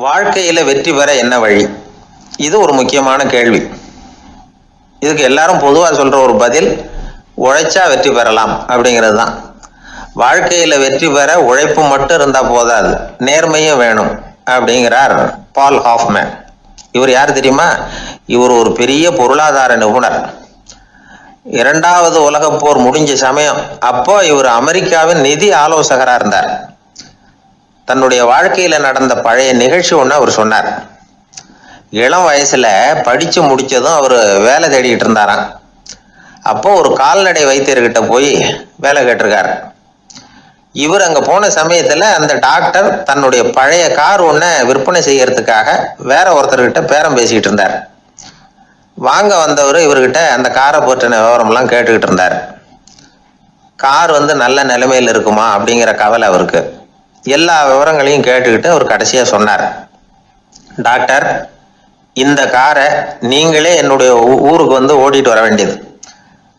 வாழ்க்கையில வெற்றி பெற என்ன வழி? இது ஒரு முக்கியமான கேள்வி. இதுக்கு எல்லாரும் பொதுவா சொல்ற ஒரு பதில், உழைச்சா வெற்றி பெறலாம் அப்படிங்கிறது தான். வாழ்க்கையில வெற்றி பெற உழைப்பு மட்டும் இருந்தா போதாது, நேர்மையும் வேணும் அப்படிங்கிறார் பால் ஹாஃப்மேன். இவர் யார் தெரியுமா? இவர் ஒரு பெரிய பொருளாதார நிபுணர். இரண்டாவது உலகப் போர் முடிஞ்ச சமயம் அப்போ இவர் அமெரிக்காவின் நிதி ஆலோசகராக இருந்தார். தன்னுடைய வாழ்க்கையில நடந்த பழைய நிகழ்ச்சி ஒன்று அவர் சொன்னார். இளம் வயசுல படிச்சு முடிச்சதும் அவர் வேலை தேடிக்கிட்டு இருந்தாராம். அப்போ ஒரு கால்நடை வைத்தியர்கிட்ட போய் வேலை கேட்டிருக்காரு. இவர் அங்க போன சமயத்துல அந்த டாக்டர் தன்னுடைய பழைய கார் ஒன்றை விற்பனை செய்யறதுக்காக வேற ஒருத்தர்கிட்ட பேரம் பேசிக்கிட்டு இருந்தார். வாங்க வந்தவர் இவர்கிட்ட அந்த காரை பற்றின விவரம்லாம் கேட்டுக்கிட்டு இருந்தார். கார் நல்ல நிலைமையில் இருக்குமா அப்படிங்கிற கவலை அவருக்கு. எல்லா விவரங்களையும் கேட்டுக்கிட்டு அவர் கடைசியா சொன்னார், டாக்டர், இந்த காரை நீங்களே என்னுடைய ஊருக்கு ஓட்டிட்டு வர வேண்டியது.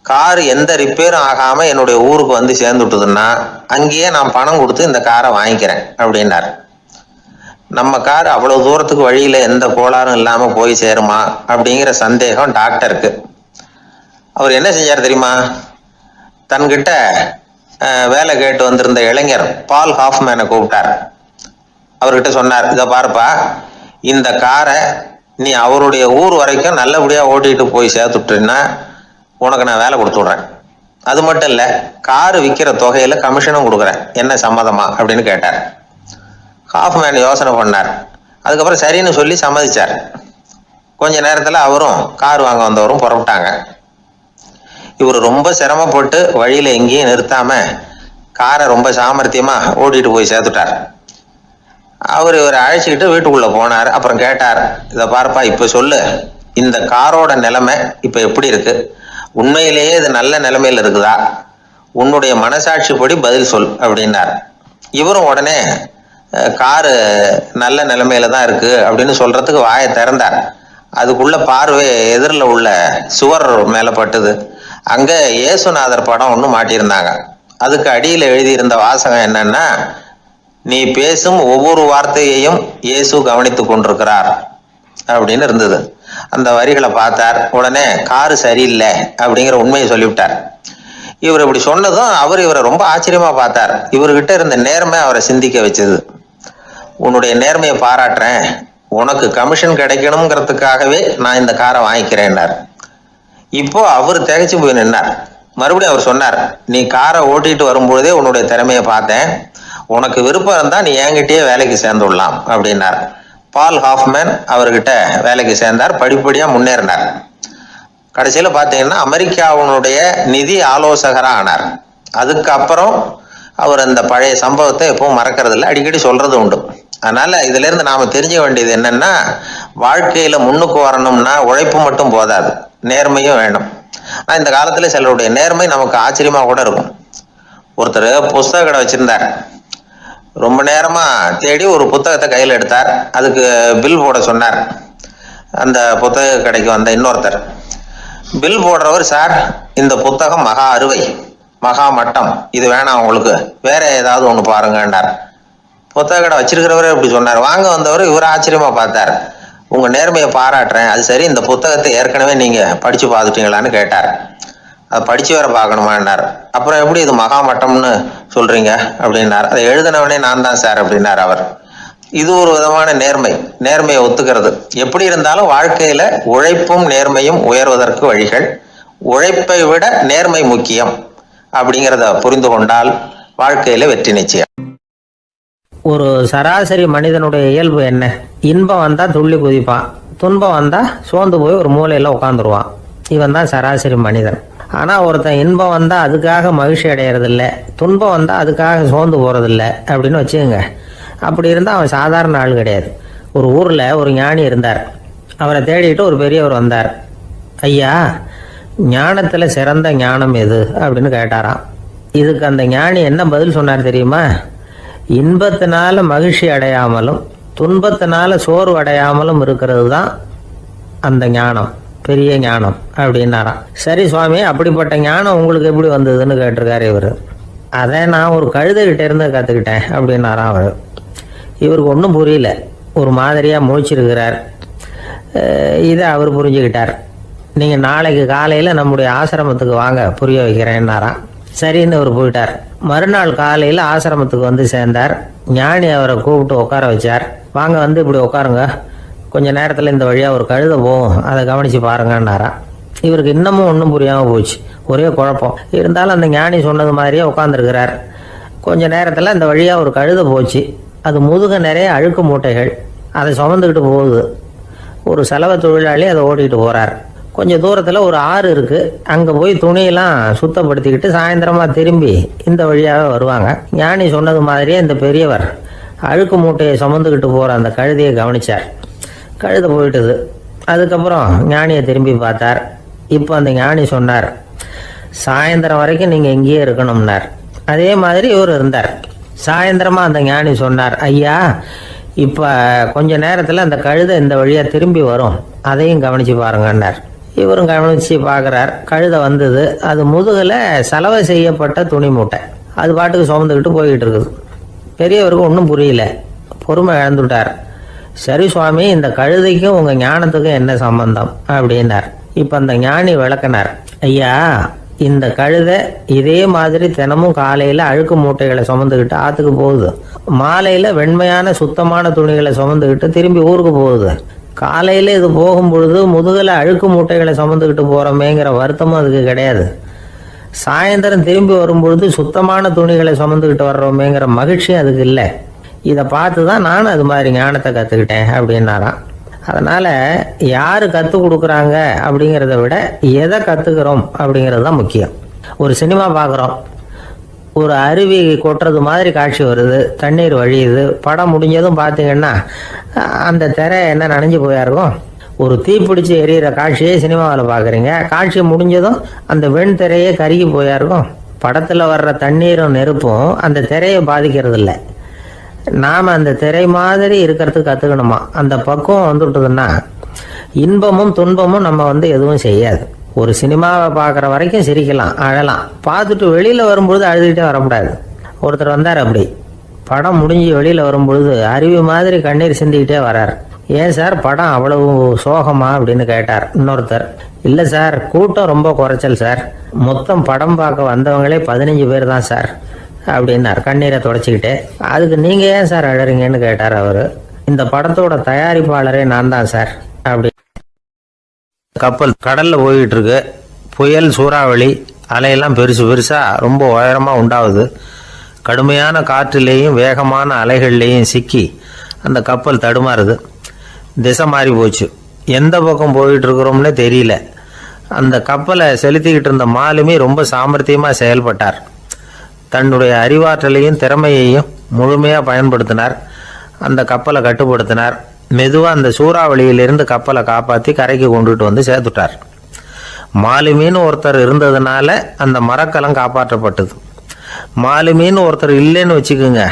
கார் எந்த ரிப்பேரும் ஆகாம என்னுடைய ஊருக்கு சேர்ந்துட்டுதுன்னா அங்கேயே நான் பணம் கொடுத்து இந்த காரை வாங்கிக்கிறேன் அப்படின்னார். நம்ம கார் அவ்வளவு தூரத்துக்கு வழியில எந்த கோளாறும் இல்லாம போய் சேருமா அப்படிங்கிற சந்தேகம் டாக்டருக்கு. அவர் என்ன செஞ்சார் தெரியுமா? தன்கிட்ட வேலை கேட்டு வந்திருந்த இளைஞர் பால் ஹாஃப்மேனை கூப்பிட்டார். அவர்கிட்ட சொன்னார், இதை பாருப்பா, இந்த காரை நீ அவருடைய ஊர் வரைக்கும் நல்லபடியா ஓட்டிட்டு போய் சேர்த்துட்டீன்னா உனக்கு நான் வேலை கொடுத்து விடுறேன். அது மட்டும் இல்ல, காரு விற்கிற தொகையில கமிஷனும் கொடுக்குறேன், என்ன சம்மதமா அப்படின்னு கேட்டார். ஹாஃப்மேன் யோசனை பண்ணார். அதுக்கப்புறம் சரின்னு சொல்லி சம்மதிச்சார். கொஞ்ச நேரத்துல அவரும் கார் வாங்க வந்தவரும் புறப்பட்டாங்க. இவர் ரொம்ப சிரமப்பட்டு வழியில எங்கேயும் நிறுத்தாம காரை ரொம்ப சாமர்த்தியமா ஓட்டிட்டு போய் சேர்த்துட்டார். இவரை அழைச்சிக்கிட்டு வீட்டுக்குள்ள போனார். அப்புறம் கேட்டார், இதை பார்ப்பா, இப்ப சொல்லு, இந்த காரோட நிலைமை இப்ப எப்படி இருக்கு? உண்மையிலேயே இது நல்ல நிலைமையில இருக்குதா? உன்னுடைய மனசாட்சிப்படி பதில் சொல் அப்படின்னார். இவரும் உடனே காரு நல்ல நிலைமையில தான் இருக்கு அப்படின்னு சொல்றதுக்கு வாயை திறந்தார். அதுக்குள்ள பார்வை எதிரில் உள்ள சுவர் மேல பட்டுது. அங்க இயேசுநாதர் படம் ஒன்று மாட்டியிருந்தாங்க. அதுக்கு அடியில் எழுதியிருந்த வாசகம் என்னன்னா, நீ பேசும் ஒவ்வொரு வார்த்தையையும் இயேசு கவனித்து கொண்டிருக்கிறார் அப்படின்னு இருந்தது. அந்த வரிகளை பார்த்தார். உடனே காரு சரியில்லை அப்படிங்கிற உண்மையை சொல்லிவிட்டார். இவர் இப்படி சொன்னதும் இவரை ரொம்ப ஆச்சரியமா பார்த்தார். இவர்கிட்ட இருந்த நேர்மை அவரை சிந்திக்க வச்சது. உன்னுடைய நேர்மையை பாராட்டுறேன், உனக்கு கமிஷன் கிடைக்கணுங்கிறதுக்காகவே நான் இந்த காரை வாங்கிக்கிறேன்னார். இப்போ அவர் திகைச்சு போய் நின்னார். மறுபடியும் அவர் சொன்னார், நீ காரை ஓட்டிட்டு வரும்பொழுதே உன்னுடைய திறமையை பார்த்தேன், உனக்கு விருப்பம் இருந்தா நீ என்கிட்டயே வேலைக்கு சேர்ந்து விடலாம் அப்படின்னார். பால் ஹாஃப்மேன் அவர்கிட்ட வேலைக்கு சேர்ந்தார். படிப்படியா முன்னேறினார். கடைசியில பாத்தீங்கன்னா அமெரிக்காவுடைய நிதி ஆலோசகரா ஆனார். அதுக்கப்புறம் அவர் அந்த பழைய சம்பவத்தை எப்பவும் மறக்கறதில்லை, அடிக்கடி சொல்றது உண்டு. அதனால இதுல இருந்து நாம தெரிஞ்சுக்க வேண்டியது என்னன்னா, வாழ்க்கையில முன்னுக்கு வரணும்னா உழைப்பு மட்டும் போதாது, நேர்மையும் வேணும். ஆனா இந்த காலத்துல சிலருடைய நேர்மை நமக்கு ஆச்சரியமா கூட இருக்கும். ஒருத்தர் புஸ்தக கடை வச்சிருந்தார். ரொம்ப நேரமா தேடி ஒரு புத்தகத்தை கையில் எடுத்தார். அதுக்கு பில் போட சொன்னார். அந்த புத்தக கடைக்கு வந்த இன்னொருத்தர் பில் போடுறவர், சார், இந்த புத்தகம் மகா அறுவை, மகா மட்டம், இது வேணாம், உங்களுக்கு வேற ஏதாவது ஒன்று பாருங்கன்னார். புத்தக கடை வச்சிருக்கிறவரே இப்படி சொன்னார். வாங்க வந்தவர் இவர் ஆச்சரியமா பார்த்தார். உங்க நேர்மையை பாராட்டுறேன், அது சரி, இந்த புத்தகத்தை ஏற்கனவே நீங்க படிச்சு பார்த்துட்டீங்களான்னு கேட்டார். அதை படிச்சு வேற பார்க்கணுமான்னார். அப்புறம் எப்படி இது மகா மட்டம்னு சொல்றீங்க அப்படின்னார். அதை எழுதினவனே நான் தான் சார் அப்படின்னார் அவர். இது ஒரு விதமான நேர்மை, நேர்மையை ஒத்துக்கிறது. எப்படி இருந்தாலும் வாழ்க்கையில உழைப்பும் நேர்மையும் உயர்வதற்கு வழிகள். உழைப்பை விட நேர்மை முக்கியம் அப்படிங்கிறத புரிந்து கொண்டால் வாழ்க்கையில வெற்றி நிச்சயம். ஒரு சராசரி மனிதனுடைய இயல்பு என்ன? இன்பம் வந்தா துள்ளி குதிப்பான், துன்பம் வந்தா சோர்ந்து போய் ஒரு மூலையில உட்காந்துருவான். இவன் தான் சராசரி மனிதன். ஆனா ஒருத்தன் இன்பம் வந்தா அதுக்காக மகிழ்ச்சி அடையறதில்ல, துன்பம் வந்தா அதுக்காக சோர்ந்து போறதில்ல அப்படின்னு வச்சுக்கோங்க. அப்படி இருந்தா அவன் சாதாரண ஆள் கிடையாது. ஒரு ஊர்ல ஒரு ஞானி இருந்தார். அவரை தேடிட்டு ஒரு பெரியவர் வந்தார். ஐயா, ஞானத்துல சிறந்த ஞானம் எது அப்படின்னு கேட்டாராம். இதுக்கு அந்த ஞானி என்ன பதில் சொன்னார் தெரியுமா? இன்பத்தினால மகிழ்ச்சி அடையாமலும் துன்பத்தினால சோர்வு அடையாமலும் இருக்கிறது தான் அந்த ஞானம், பெரிய ஞானம் அப்படின்னாராம். சரி சுவாமி, அப்படிப்பட்ட ஞானம் உங்களுக்கு எப்படி வந்ததுன்னு கேட்டிருக்காரு இவர். அதை நான் ஒரு கழுதைகிட்ட இருந்து கற்றுக்கிட்டேன் அப்படின்னாராம் அவர். இவருக்கு ஒன்றும் புரியல. ஒரு மாதிரியாக முழிச்சிருக்கிறார். இதை அவர் புரிஞ்சுக்கிட்டார். நீங்கள் நாளைக்கு காலையில் நம்முடைய ஆசிரமத்துக்கு வாங்க, புரிய வைக்கிறேன்னாராம். சரின்னு அவர் போயிட்டார். மறுநாள் காலையில் ஆசிரமத்துக்கு வந்து சேர்ந்தார். ஞானி அவரை கூப்பிட்டு உட்கார வச்சார். வாங்க, வந்து இப்படி உட்காருங்க, கொஞ்ச நேரத்தில் இந்த வழியாக ஒரு கழுதை போகும், அதை கவனித்து பாருங்கன்னாராம். இவருக்கு இன்னமும் ஒன்றும் புரியாமல் போச்சு, ஒரே குழப்பம். இருந்தாலும் அந்த ஞானி சொன்னது மாதிரியே உட்காந்துருக்கிறார். கொஞ்ச நேரத்தில் அந்த வழியாக ஒரு கழுதை போச்சு. அது முதுக நிறைய அழுக்கு மூட்டைகள், அதை சுமந்துக்கிட்டு போகுது. ஒரு செலவு தொழிலாளி அதை ஓட்டிகிட்டு போகிறார். கொஞ்சம் தூரத்தில் ஒரு ஆறு இருக்குது. அங்கே போய் துணியெல்லாம் சுத்தப்படுத்திக்கிட்டு சாயந்தரமாக திரும்பி இந்த வழியாக வருவாங்க. ஞானி சொன்னது மாதிரியே இந்த பெரியவர் அழுக்கு மூட்டையை சுமந்துக்கிட்டு போகிற அந்த கழுதையை கவனித்தார். கழுதை போயிட்டுது. அதுக்கப்புறம் ஞானியை திரும்பி பார்த்தார். இப்போ அந்த ஞானி சொன்னார், சாயந்தரம் வரைக்கும் நீங்கள் இங்கேயே இருக்கணும்னார். அதே மாதிரி இவர் இருந்தார். சாயந்தரமாக அந்த ஞானி சொன்னார், ஐயா, இப்போ கொஞ்ச நேரத்தில் அந்த கழுதை இந்த வழியாக திரும்பி வரும், அதையும் கவனித்து பாருங்கன்னார். இவரும் கவனித்து பார்க்குறார். கழுதை வந்தது. அது முதுகில் சலவை செய்யப்பட்ட துணி மூட்டை, அது பாட்டுக்கு சுமந்துக்கிட்டு போய்கிட்டு இருக்குது. பெரியவருக்கு ஒன்றும் புரியல, பொறுமை இழந்துட்டார். சரி சுவாமி, இந்த கழுதைக்கும் உங்கள் ஞானத்துக்கும் என்ன சம்பந்தம் அப்படின்னார். இப்போ அந்த ஞானி விளக்கினார், ஐயா, இந்த கழுதை இதே மாதிரி தினமும் காலையில் அழுக்கு மூட்டைகளை சுமந்துக்கிட்டு ஆற்றுக்கு போகுது, மாலையில் வெண்மையான சுத்தமான துணிகளை சுமந்துக்கிட்டு திரும்பி ஊருக்கு போகுது. காலையில் இது போகும்பொழுது முதுகில் அழுக்கு மூட்டைகளை சுமந்துக்கிட்டு போகிறோமேங்கிற வருத்தமும் அதுக்கு கிடையாது. சாயந்தரம் திரும்பி வரும்பொழுது சுத்தமான துணிகளை சுமந்துக்கிட்டு வர்றோமேங்கிற மகிழ்ச்சியும் அதுக்கு இல்லை. இதை பார்த்து தான் நானும் அது மாதிரி ஞானத்தை கற்றுக்கிட்டேன் அப்படின்னாராம். அதனால் யார் கற்றுக் கொடுக்குறாங்க அப்படிங்கிறத விட எதை கற்றுக்கிறோம் அப்படிங்கிறது தான் முக்கியம். ஒரு சினிமா பார்க்குறோம், ஒரு அருவி கொட்டுறது மாதிரி காட்சி வருது, தண்ணீர் வழியுது. படம் முடிஞ்சதும் பார்த்தீங்கன்னா அந்த திரை என்ன நனைஞ்சு போயா இருக்கும். ஒரு தீப்பிடிச்சு எரியிற காட்சியே சினிமாவில் பார்க்குறீங்க, காட்சி முடிஞ்சதும் அந்த வெண் திரையே கருகி போயா இருக்கும். படத்தில் வர்ற தண்ணீரும் நெருப்பும் அந்த திரையை பாதிக்கிறது இல்லை. நாம் அந்த திரை மாதிரி இருக்கிறதுக்கு கற்றுக்கணுமா. அந்த பக்குவம் வந்துவிட்டதுன்னா இன்பமும் துன்பமும் நம்ம எதுவும் செய்யாது. ஒரு சினிமாவை பார்க்குற வரைக்கும் சிரிக்கலாம், அழலாம். பார்த்துட்டு வெளியில் வரும்பொழுது அழுதுகிட்டே வரக்கூடாது. ஒருத்தர் வந்தார், அப்படி படம் முடிஞ்சு வெளியில் வரும்பொழுது அருவி மாதிரி கண்ணீர் சிந்திக்கிட்டே வரார். ஏன் சார் படம் அவ்வளவு சோகமா அப்படின்னு கேட்டார். இன்னொருத்தர், இல்லை சார், கூட்டம் ரொம்ப குறைச்சல் சார், மொத்தம் படம் பார்க்க வந்தவங்களே 15 பேர் தான் சார் அப்படின்னார் கண்ணீரை தொடச்சிக்கிட்டே. அதுக்கு நீங்கள் ஏன் சார் அழறீங்கன்னு கேட்டார் அவர். இந்த படத்தோட தயாரிப்பாளரே நான் தான் சார் அப்படி. கப்பல் கடலில் போய்கிட்டு இருக்கு. புயல், சூறாவளி, அலையெல்லாம் பெருசு பெருசாக ரொம்ப உயரமாக உண்டாகுது. கடுமையான காற்றிலேயும் வேகமான அலைகள்லேயும் சிக்கி அந்த கப்பல் தடுமாறுது. திசை மாறி போச்சு. எந்த பக்கம் போயிட்டு இருக்கிறோம்னே தெரியல. அந்த கப்பலை செலுத்திக்கிட்டு இருந்த மாலுமி ரொம்ப சாமர்த்தியமாக செயல்பட்டார். தன்னுடைய அறிவாற்றலையும் திறமையையும் முழுமையாக பயன்படுத்தினார். அந்த கப்பலை கட்டுப்படுத்தினார். மெதுவாக அந்த சூறாவளியிலிருந்து கப்பலை காப்பாற்றி கரைக்கு கொண்டுட்டு வந்து சேர்த்துட்டார். மாலுமின்னு ஒருத்தர் இருந்ததுனால அந்த மரக்கலம் காப்பாற்றப்பட்டது. மாலுமின்னு ஒருத்தர் இல்லைன்னு வச்சுக்கோங்க,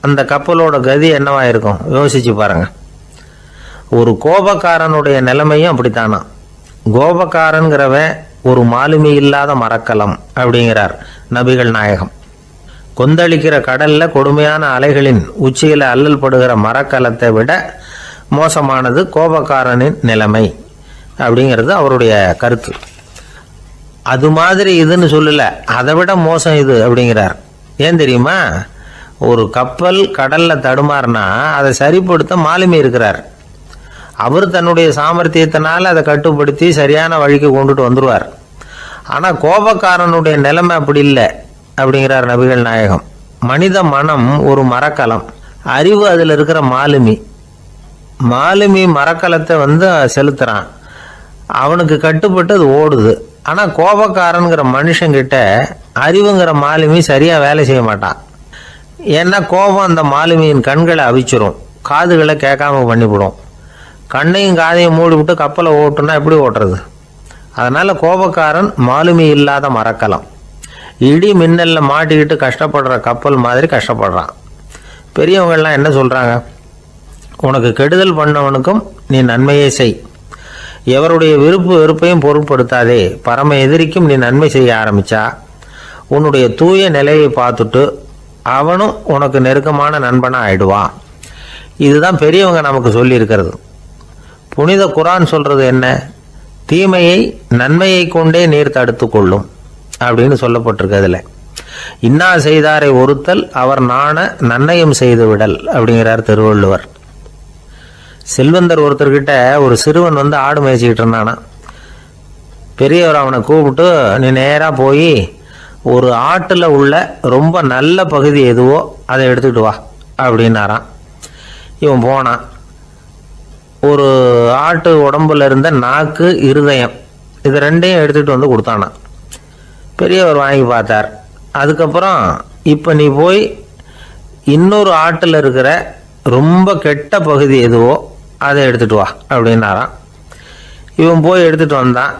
அந்த கப்பலோட கதி என்னவாயிருக்கும் யோசிச்சு பாருங்க. ஒரு கோபக்காரனுடைய நிலைமையும் அப்படித்தானா. கோபக்காரன்கிறவன் ஒரு மாலுமி இல்லாத மரக்கலம் அப்படிங்கிறார் நபிகள் நாயகம். கொந்தளிக்கிற கடல்ல கொடுமையான அலைகளின் உச்சியில அல்லல் படுகிற மரக்கலத்தை விட மோசமானது கோபக்காரனின் நிலைமை அப்படிங்கிறது அவருடைய கருத்து. அது மாதிரி இதுன்னு சொல்லல, அதை விட மோசம் இது அப்படிங்கிறார். ஏன் தெரியுமா? ஒரு கப்பல் கடல்ல தடுமாறினா அதை சரிப்படுத்த மாலுமி இருக்கிறார். அவர் தன்னுடைய சாமர்த்தியத்தினால அதை கட்டுப்படுத்தி சரியான வழிக்கு கொண்டுட்டு வந்துடுவார். ஆனால் கோபக்காரனுடைய நிலைமை அப்படி இல்லை அப்படிங்கிறார் நபிகள் நாயகம். மனித மனம் ஒரு மரக்கலம், அறிவு அதில் இருக்கிற மாலுமி. மாலுமி மரக்கலத்தை செலுத்துறான், அவனுக்கு கட்டுப்பட்டு அது ஓடுது. ஆனால் கோபக்காரனுங்கிற மனுஷங்கிட்ட அறிவுங்கிற மாலுமி சரியாக வேலை செய்ய மாட்டான். ஏன்னா கோபம் அந்த மாலுமியின் கண்களை அவிச்சிரும், காதுகளை கேட்காம பண்ணிவிடும். கண்ணையும் காதையும் மூடிவிட்டு கப்பலை ஓட்டுனா எப்படி ஓட்டுறது? அதனால் கோபக்காரன் மாலுமி இல்லாத மரக்கலம். இடி மின்னலில் மாட்டிக்கிட்டு கஷ்டப்படுற கப்பல் மாதிரி கஷ்டப்படுறான். பெரியவங்கள்லாம் என்ன சொல்கிறாங்க? உனக்கு கெடுதல் பண்ணவனுக்கும் நீ நன்மையே செய், எவருடைய விருப்பு வெறுப்பையும் பொருட்படுத்தாதே, பரம எதிரிக்கும் நீ நன்மை செய்ய ஆரம்பித்தா உன்னுடைய தூய நிலையை பார்த்துட்டு அவனும் உனக்கு நெருக்கமான நண்பனாக ஆயிடுவான். இதுதான் பெரியவங்க நமக்கு சொல்லி இருக்கிறது. புனித குர்ஆன் சொல்றது என்ன? தீமையை நன்மையை கொண்டே நீர் தடுத்து கொள்ளும் அப்படின்னு சொல்லப்பட்டிருக்கிறதுல. இன்னா செய்தாரை ஒருத்தல் அவர் நாண நன்னயம் செய்து விடல் அப்படிங்கிறார் திருவள்ளுவர். செல்வந்தர் ஒருத்தர்கிட்ட ஒரு சிறுவன் வந்து ஆடு மேய்ச்சிக்கிட்டு இருந்தானா. பெரியவர் அவனை கூப்பிட்டு, நீ நேராக போய் ஒரு ஆட்டில் உள்ள ரொம்ப நல்ல பகுதி எதுவோ அதை எடுத்துக்கிட்டு வா அப்படின்னாரான். இவன் போனான். ஒரு ஆட்டு உடம்புல இருந்த நாக்கு, இருதயம், இது ரெண்டையும் எடுத்துகிட்டு வந்து கொடுத்தானான். பெரியவர் வாங்கி பார்த்தார். அதுக்கப்புறம் இப்போ நீ போய் இன்னொரு ஆட்டில் இருக்கிற ரொம்ப கெட்ட பகுதி எதுவோ அதை எடுத்துகிட்டு வா அப்படின்னாரான். இவன் போய் எடுத்துகிட்டு வந்தான்.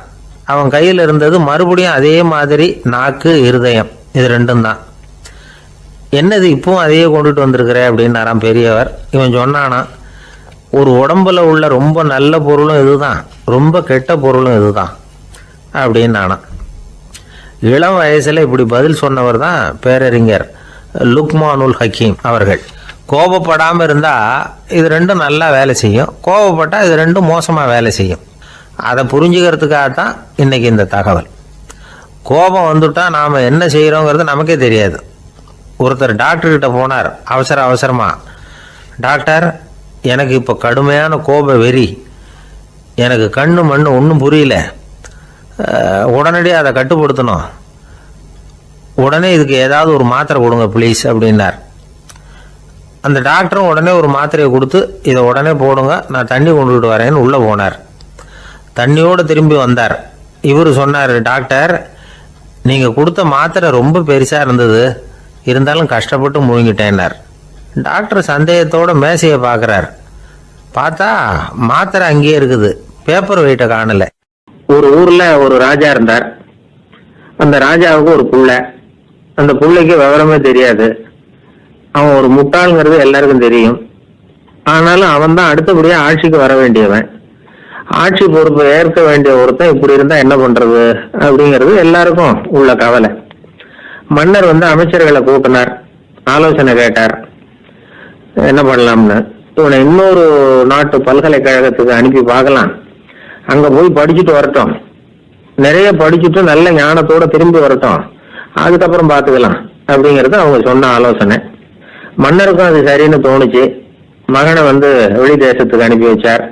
அவன் கையில் இருந்தது மறுபடியும் அதே மாதிரி நாக்கு, இருதயம், இது ரெண்டும் தான். என்னது இப்பவும் அதையே கொண்டுட்டு வந்திருக்கிற அப்படின்னாரான் பெரியவர். இவன் சொன்னானா, ஒரு உடம்புல உள்ள ரொம்ப நல்ல பொருளும் இதுதான், ரொம்ப கெட்ட பொருளும் இதுதான் அப்படின்னானா. இளம் வயசுல இப்படி பதில் சொன்னவர் தான் பேரறிஞர் லுக்மானுல் ஹக்கீம் அவர்கள். கோபப்படாமல் இருந்தால் இது ரெண்டும் நல்லா வேலை செய்யும், கோபப்பட்டால் இது ரெண்டும் மோசமாக வேலை செய்யும். அதை புரிஞ்சுக்கிறதுக்காகத்தான் இன்னைக்கு இந்த தகவல். கோபம் வந்துட்டால் நாம் என்ன செய்கிறோங்கிறது நமக்கே தெரியாது. ஒருத்தர் டாக்டர்கிட்ட போனார் அவசரமாக. டாக்டர், எனக்கு இப்போ கடுமையான கோப வெறி, எனக்கு கண்ணு மண்ணு ஒன்றும் புரியல, உடனடியாக அதை கட்டுப்படுத்தணும், உடனே இதுக்கு ஏதாவது ஒரு மாத்திரை கொடுங்க ப்ளீஸ் அப்படின்னார். அந்த டாக்டரும் உடனே ஒரு மாத்திரையை கொடுத்து, இதை உடனே போடுங்க, நான் தண்ணி கொண்டுகிட்டு வரேன்னு உள்ளே போனார். தண்ணியோடு திரும்பி வந்தார். இவர் சொன்னார், டாக்டர், நீங்கள் கொடுத்த மாத்திரை ரொம்ப பெருசாக இருந்தது, இருந்தாலும் கஷ்டப்பட்டு முழுங்கிட்டேன்னார். டாக்டர் சந்தேகத்தோட மேசையை பார்க்குறார். பார்த்தா மாத்திரை அங்கேயே இருக்குது, பேப்பர் வெயிட்டை காணலை. ஒரு ஊரில் ஒரு ராஜா இருந்தார். அந்த ராஜாவுக்கு ஒரு புள்ள. அந்த புள்ளைக்கு விவரமே தெரியாது. அவன் ஒரு முட்டாளுங்கிறது எல்லாருக்கும் தெரியும். ஆனாலும் அவன் தான் அடுத்தபடியாக ஆட்சிக்கு வர வேண்டியவன். ஆட்சி பொறுப்பை ஏற்க வேண்டிய ஒருத்தன் இப்படி இருந்தால் என்ன பண்ணுறது அப்படிங்கிறது எல்லாருக்கும் உள்ள கவலை. மன்னர் வந்து அமைச்சர்களை கூட்டினார், ஆலோசனை கேட்டார் என்ன பண்ணலாம்னு. இவனை இன்னொரு நாட்டு பல்கலைக்கழகத்துக்கு அனுப்பி பார்க்கலாம், அங்கே போய் படிச்சுட்டு வரட்டும், நிறைய படிச்சுட்டு நல்ல ஞானத்தோட திரும்பி வரட்டும், அதுக்கப்புறம் பார்த்துக்கலாம் அப்படிங்கிறது அவங்க சொன்ன ஆலோசனை. மன்னருக்கும் அது சரின்னு தோணுச்சு. மகனை வந்து வெளி தேசத்துக்கு அனுப்பி வச்சார்.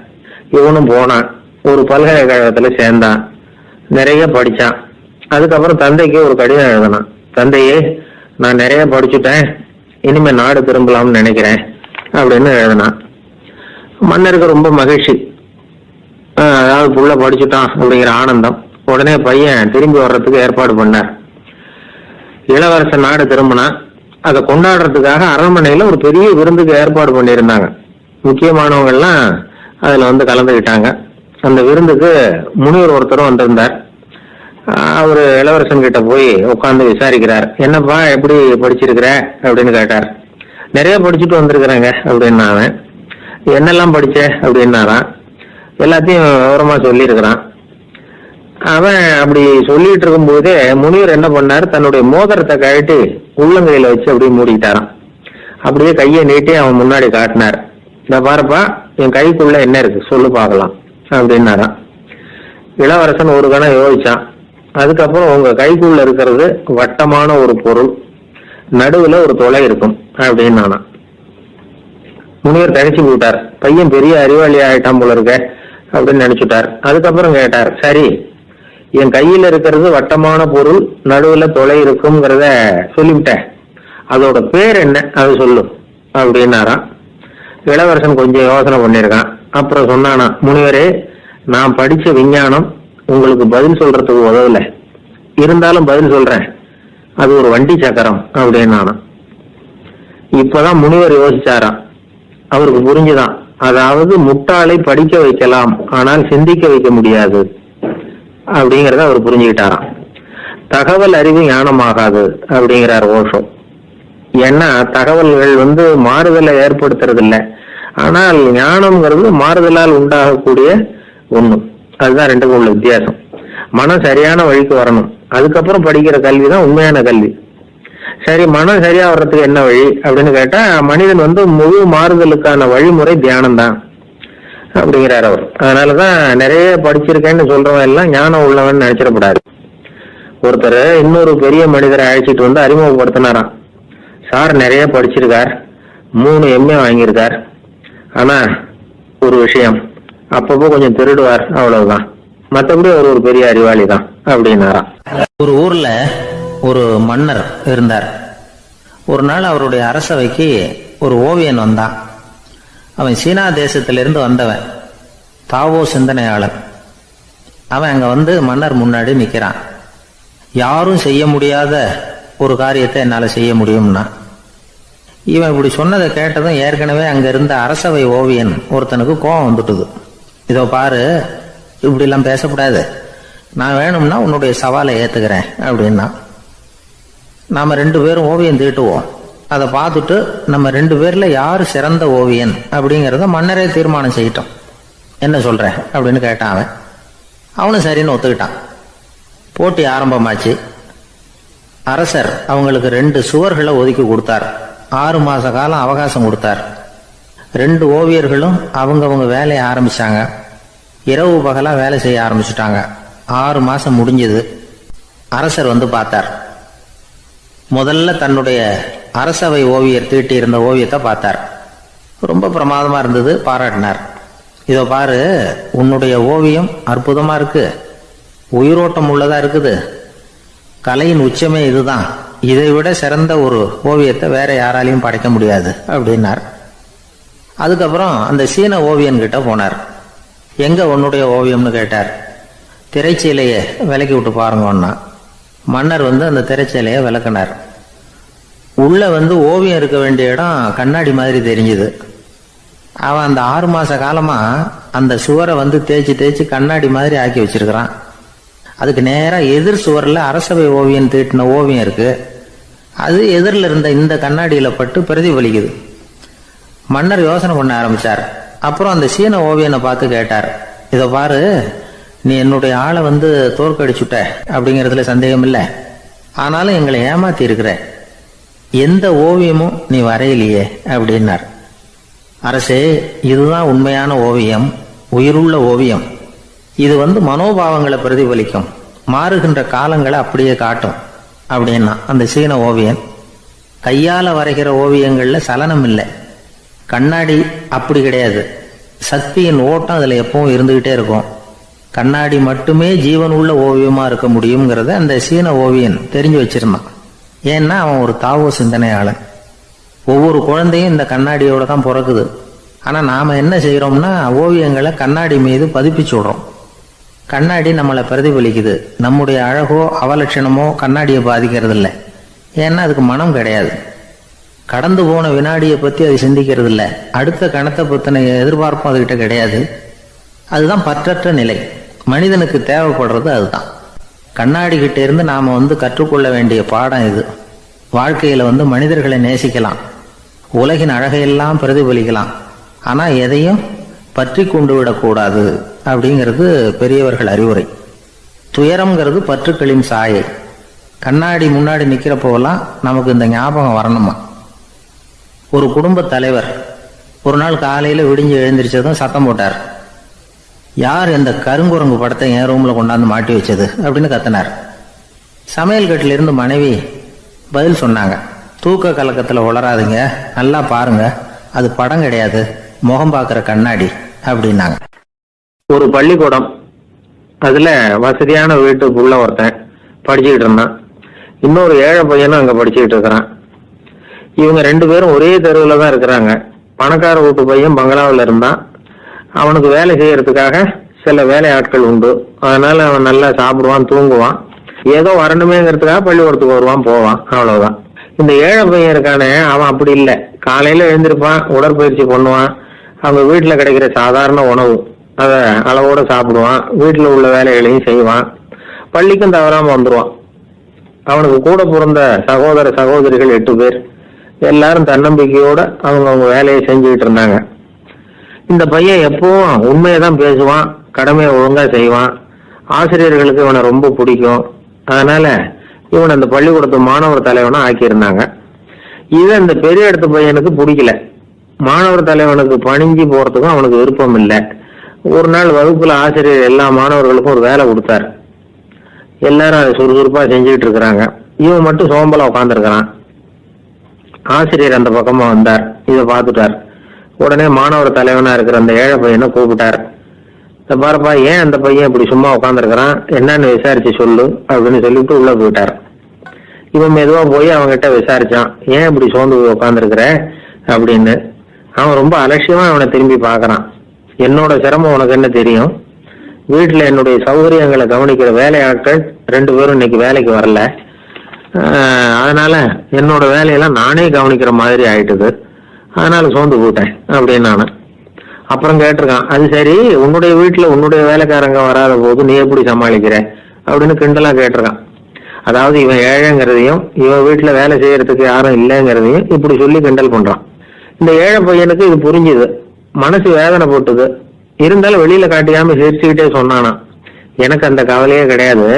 இவனும் போனான், ஒரு பல்கலைக்கழகத்தில் சேர்ந்தான், நிறைய படித்தான். அதுக்கப்புறம் தந்தைக்கு ஒரு கடிதம் எழுதினான். தந்தையே, நான் நிறைய படிச்சுட்டேன், இனிமேல் நாடு திரும்பலாம்னு நினைக்கிறேன் அப்படின்னு எழுதினான். மன்னருக்கு ரொம்ப மகிழ்ச்சி, அதாவது புள்ள படிச்சுட்டான் அப்படிங்கிற ஆனந்தம். உடனே பையன் திரும்பி வர்றதுக்கு ஏற்பாடு பண்ணார். இளவரசன் நாடு திரும்பினான். அதை கொண்டாடுறதுக்காக அரண்மனையில் ஒரு பெரிய விருந்துக்கு ஏற்பாடு பண்ணியிருந்தாங்க. முக்கியமானவங்கள்லாம் அதில் வந்து கலந்துக்கிட்டாங்க. அந்த விருந்துக்கு முனிவர் ஒருத்தரும் வந்திருந்தார். அவர் இளவரசன் கிட்ட போய் உட்காந்து விசாரிக்கிறார். என்னப்பா, எப்படி படிச்சிருக்கிற அப்படின்னு கேட்டார். நிறைய படிச்சுட்டு வந்திருக்கிறேங்க அப்படின்னாங்க. என்னெல்லாம் படிச்ச அப்படின்னாரான். எல்லாத்தையும் விவரமா சொல்லியிருக்கிறான். அவன் அப்படி சொல்லிட்டு இருக்கும்போதே முனிவர் என்ன பண்ணார், தன்னுடைய மோதிரத்தை கழட்டி உள்ளங்கையில வச்சு அப்படியே மூடிக்கிட்டாரான். அப்படியே கையை நீட்டி அவன் முன்னாடி காட்டினார். இந்த பாருப்பா, என் கைக்குள்ள என்ன இருக்கு சொல்லு பார்க்கலாம் அப்படின்னாரான். இளவரசன் ஒரு கணம் யோசிச்சான். அதுக்கப்புறம் உங்க கைக்குள்ள இருக்கிறது வட்டமான ஒரு பொருள், நடுவுல ஒரு தொலை இருக்கும் அப்படின்னு. முனிவர் தனிச்சு போட்டார். பையன் பெரிய அறிவாளி ஆயிட்டான் போல இருக்க அப்படின்னு நினைச்சுட்டார். அதுக்கப்புறம் கேட்டார், சரி, என் கையில இருக்கிறது வட்டமான பொருள், நடுவுல தொலை இருக்குங்கிறத சொல்லிவிட்டேன், அதோட பேர் என்ன அது சொல்லு அப்படின்னாராம். இளவரசன் கொஞ்சம் யோசனை பண்ணியிருக்கான். அப்புறம் சொன்னானா, முனிவரே, நான் படிச்ச விஞ்ஞானம் உங்களுக்கு பதில் சொல்றதுக்கு உதவல, இருந்தாலும் பதில் சொல்றேன், அது ஒரு வண்டி சக்கரம் அப்படின்னானா. இப்பதான் முனிவர் யோசிச்சாராம். அவருக்கு புரிஞ்சுதான், அதாவது முட்டாளை படிக்க வைக்கலாம், ஆனால் சிந்திக்க வைக்க முடியாது அப்படிங்கிறத அவர் புரிஞ்சுக்கிட்டாராம். தகவல் அறிவு ஞானமாகாது அப்படிங்கிறார் ஓஷோ. ஏன்னா தகவல்கள் வந்து மாறுதலை ஏற்படுத்துறது இல்லை, ஆனால் ஞானம்ங்கிறது மாறுதலால் உண்டாகக்கூடிய ஒண்ணு. அதுதான் ரெண்டுக்கும் உள்ள வித்தியாசம். மனம் சரியான வழிக்கு வரணும், அதுக்கப்புறம் படிக்கிற கல்வி தான் உண்மையான கல்வி. சரி, மனம் சரியா வர்றதுக்கு என்ன வழி அப்படின்னு கேட்டா, மனிதன் முழு மாறுதலுக்கான வழிமுறை தியானம் தான் அப்படிங்கிறார் அவர். அதனாலதான் நிறைய படிச்சிருக்கேன்னு சொல்றவன் எல்லாம் ஞானம் உள்ளவன் நினைச்சிடக்கூடாது. ஒருத்தர் இன்னொரு பெரிய மனிதரை அழைச்சிட்டு அறிமுகப்படுத்தினாராம். சார் நிறைய படிச்சிருக்கார், 3 MA வாங்கியிருக்கார், ஆனா ஒரு விஷயம், அப்பப்போ கொஞ்சம் திருடுவார், அவ்வளவுதான், மற்றபடி அவர் ஒரு பெரிய அறிவாளி தான் அப்படின்னாராம். ஒரு ஊர்ல ஒரு மன்னர் இருந்தார். ஒரு நாள் அவருடைய அரசவைக்கு ஒரு ஓவியன் வந்தான். அவன் சீனா தேசத்திலிருந்து வந்தவன், தாவோ சிந்தனையாளன். அவன் அங்க மன்னர் முன்னாடி நிக்கிறான். யாரும் செய்ய முடியாத ஒரு காரியத்தை என்னால செய்ய முடியும்னா. இவன் இப்படி சொன்னதை கேட்டதும் ஏற்கனவே அங்க இருந்த அரசவை ஓவியன் ஒருத்தனுக்கு கோபம் வந்துட்டுது. இதோ பாரு, இப்படி எல்லாம் பேசக்கூடாது, நான் வேணும்னா உன்னுடைய சவாலை ஏத்துக்கிறேன் அப்படின்னா. நாம 2 பேரும் ஓவியம் தீட்டுவோம், அதை பார்த்துட்டு நம்ம 2 பேர்ல யாரு சிறந்த ஓவியன் அப்படிங்கிறத மன்னரே தீர்மானம் செய்யட்டும், என்ன சொல்ற அப்படின்னு கேட்டான் அவன். அவனும் சரின்னு ஒத்துக்கிட்டான். போட்டி ஆரம்பமாச்சு. அரசர் அவங்களுக்கு 2 சுவர்களை ஒதுக்கி கொடுத்தார். 6 மாச காலம் அவகாசம் கொடுத்தார். 2 ஓவியர்களும் அவங்கவங்க வேலையை ஆரம்பிச்சாங்க. இரவு பகலா வேலை செய்ய ஆரம்பிச்சுட்டாங்க. 6 மாசம் முடிஞ்சது. அரசர் பார்த்தார். முதல்ல தன்னுடைய அரசவை ஓவியர் தீட்டி இருந்த ஓவியத்தை பார்த்தார். ரொம்ப பிரமாதமா இருந்தது, பாராட்டினார். இதோ பாரு, உன்னுடைய ஓவியம் அற்புதமா இருக்கு, உயிரோட்டம் உள்ளதா இருக்குது, கலையின் உச்சமே இதுதான், இதை விட சிறந்த ஒரு ஓவியத்தை வேற யாராலையும் படைக்க முடியாது அப்படின்னார். அதுக்கப்புறம் அந்த சீன ஓவியன் கிட்ட போனார். எங்க உன்னுடைய ஓவியம்னு கேட்டார். திரைச்சீலையை விலக்கி விட்டு பாருங்கன்னா. மன்னர் அந்த திரைச்சீலையை விளக்குனார். உள்ள ஓவியம் இருக்க வேண்டிய இடம் கண்ணாடி மாதிரி தெரிஞ்சுது. அவன் அந்த 6 மாச காலமா அந்த சுவரை தேய்ச்சி தேய்ச்சி கண்ணாடி மாதிரி ஆக்கி வச்சிருக்கிறான். அதுக்கு நேரா எதிர் சுவரில் அரசவை ஓவியன் தீட்டின ஓவியம் இருக்கு. அது எதிரில் இருந்த இந்த கண்ணாடியில பட்டு பிரதிபலிக்குது. மன்னர் யோசனை பண்ண ஆரம்பிச்சார். அப்புறம் அந்த சீன ஓவியனை பார்த்து கேட்டார், இதை பாரு, நீ என்னுடைய ஆளை தோற்கடிச்சுட்ட அப்படிங்கிறதுல சந்தேகம் இல்லை, ஆனாலும் எங்களை ஏமாத்தி இருக்கிற, எந்த ஓவியமும் நீ வரையிலையே அப்படின்னார். அரசே, இதுதான் உண்மையான ஓவியம், உயிருள்ள ஓவியம். இது மனோபாவங்களை பிரதிபலிக்கும், மாறுகின்ற காலங்களை அப்படியே காட்டும் அப்படின்னா அந்த சீன ஓவியன். கையால வரைகிற ஓவியங்கள்ல சலனம் இல்லை, கண்ணாடி அப்படி கிடையாது, சக்தியின் ஓட்டம் அதுல எப்பவும் இருந்துகிட்டே இருக்கும். கண்ணாடி மட்டுமே ஜீவன் உள்ள ஓவியமா இருக்க முடியுங்கிறத அந்த சீன ஓவியன் தெரிஞ்சு வச்சிருந்தான். ஏன்னா அவன் ஒரு தாவோ சிந்தனையாளன். ஒவ்வொரு குழந்தையும் இந்த கண்ணாடியோட தான் பிறக்குது. ஆனா நாம என்ன செய்யறோம்னா, ஓவியங்களை கண்ணாடி மீது பதிப்பிச்சு விடுறோம். கண்ணாடி நம்மளை பிரதிபலிக்குது. நம்முடைய அழகோ அவலட்சணமோ கண்ணாடியை பாதிக்கிறது இல்லை. ஏன்னா அதுக்கு மனம் கிடையாது. கடந்து போன வினாடியை பத்தி அது சிந்திக்கிறது இல்லை. அடுத்த கணத்தை பத்தின எதிர்பார்ப்பும் அதுகிட்ட கிடையாது. அதுதான் பற்றற்ற நிலை. மனிதனுக்கு தேவைப்படுறது அதுதான். கண்ணாடி கிட்ட இருந்து நாம கற்றுக்கொள்ள வேண்டிய பாடம் இது. வாழ்க்கையில மனிதர்களை நேசிக்கலாம், உலகின் அழகையெல்லாம் பிரதிபலிக்கலாம், ஆனா எதையும் பற்றி கொண்டு விடக்கூடாது அப்படிங்கிறது பெரியவர்கள் அறிவுரை. துயரம்ங்கிறது பற்றுக்களின் சாயை. கண்ணாடி முன்னாடி நிக்கிறப்போலாம் நமக்கு இந்த ஞாபகம் வரணுமா. ஒரு குடும்ப தலைவர் ஒரு நாள் காலையில விடிஞ்சு எழுந்திரிச்சதும் சத்தம் போட்டார். யார் இந்த கருங்குரங்கு படத்தை என் ரூம்ல கொண்டாந்து மாட்டி வச்சது அப்படின்னு கத்தினார். சமையல் கட்டில இருந்து மனைவி பதில் சொன்னாங்க, தூக்க கலக்கத்துல உளராதுங்க, நல்லா பாருங்க, அது படம் கிடையாது, முகம் பார்க்கிற கண்ணாடி அப்படின்னாங்க. ஒரு பள்ளிக்கூடம், அதுல வசதியான வீட்டுக்குள்ள ஒருத்தன் படிச்சுக்கிட்டு இருந்தான். இன்னொரு ஏழை பையனும் அங்க படிச்சுக்கிட்டு இருக்கிறான். இவங்க 2 பேரும் ஒரே தெருவுல தான் இருக்கிறாங்க. பணக்கார வீட்டு பையன் பங்களாவில் இருந்தான். அவனுக்கு வேலை செய்யறதுக்காக சில வேலை ஆட்கள் உண்டு. அதனால அவன் நல்லா சாப்பிடுவான், தூங்குவான், ஏதோ வரணுமேங்கிறதுக்காக பள்ளிக்கூடத்துக்கு வருவான், போவான், அவ்வளவுதான். இந்த ஏழை பையன் இருக்கானே, அவன் அப்படி இல்லை. காலையில எழுந்திருப்பான், உடற்பயிற்சி பண்ணுவான், அவங்க வீட்டுல கிடைக்கிற சாதாரண உணவு அதை அளவோட சாப்பிடுவான், வீட்டுல உள்ள வேலைகளையும் செய்வான், பள்ளிக்கும் தவறாம வந்துருவான். அவனுக்கு கூட பிறந்த சகோதர சகோதரிகள் 8 பேர். எல்லாரும் தன்னம்பிக்கையோட அவங்க வேலையை செஞ்சுக்கிட்டு இருந்தாங்க. இந்த பையன் எப்பவும் உண்மையதான் பேசுவான், கடமையை ஒழுங்கா செய்வான். ஆசிரியர்களுக்கு இவனை ரொம்ப பிடிக்கும். அதனால இவன் அந்த பள்ளிக்கூடத்து மாணவர் தலைவனா ஆக்கியிருந்தாங்க. இது அந்த பெரிய இடத்து பையனுக்கு பிடிக்கல. மாணவர் தலைவனுக்கு பணிஞ்சு போறதுக்கும் அவனுக்கு விருப்பம் இல்லை. ஒரு நாள் வகுப்புல ஆசிரியர் எல்லா மாணவர்களுக்கும் ஒரு வேலை கொடுத்தார். எல்லாரும் அதை சுறுசுறுப்பா செஞ்சுக்கிட்டு இருக்கிறாங்க. இவன் மட்டும் சோம்பலா உட்காந்துருக்கிறான். ஆசிரியர் அந்த பக்கமா வந்தார், இதை பார்த்துட்டார். உடனே மாணவர் தலைவனா இருக்கிற அந்த ஏழை பையனை கூப்பிட்டார். பாருப்பா, ஏன் அந்த பையன் இப்படி சும்மா உட்காந்துருக்கிறான், என்னன்னு விசாரிச்சு சொல்லு அப்படின்னு சொல்லிட்டு உள்ள போயிட்டார். இவன் மெதுவா போய் அவன்கிட்ட விசாரிச்சான், ஏன் இப்படி சோர்ந்து போய் உட்காந்துருக்கிற அப்படின்னு. அவன் ரொம்ப அலட்சியமா அவனை திரும்பி பார்க்கறான். என்னோட சிரமம் உனக்கு என்ன தெரியும்? வீட்டுல என்னுடைய சௌகரியங்களை கவனிக்கிற வேலையாட்கள் 2 பேரும் இன்னைக்கு வேலைக்கு வரல. அதனால என்னோட வேலையெல்லாம் நானே கவனிக்கிற மாதிரி ஆயிட்டுது. அதனால சோர்ந்து போட்டேன் அப்படின்னு நானு. அப்புறம் கேட்டிருக்கான், அது சரி, உன்னுடைய வீட்டுல உன்னுடைய வேலைக்காரங்க வராத போது நீ எப்படி சமாளிக்கிற அப்படின்னு கிண்டலா கேட்டிருக்கான். அதாவது இவன் ஏழைங்கிறதையும் இவன் வீட்டுல வேலை செய்யறதுக்கு யாரும் இல்லைங்கிறதையும் இப்படி சொல்லி கிண்டல் பண்றான். இந்த ஏழை பையனுக்கு இது புரிஞ்சுது, மனசு வேதனை போட்டுது. இருந்தாலும் வெளியில காட்டியாம சிரிச்சுக்கிட்டே சொன்னானா, எனக்கு அந்த கவலையே கிடையாது.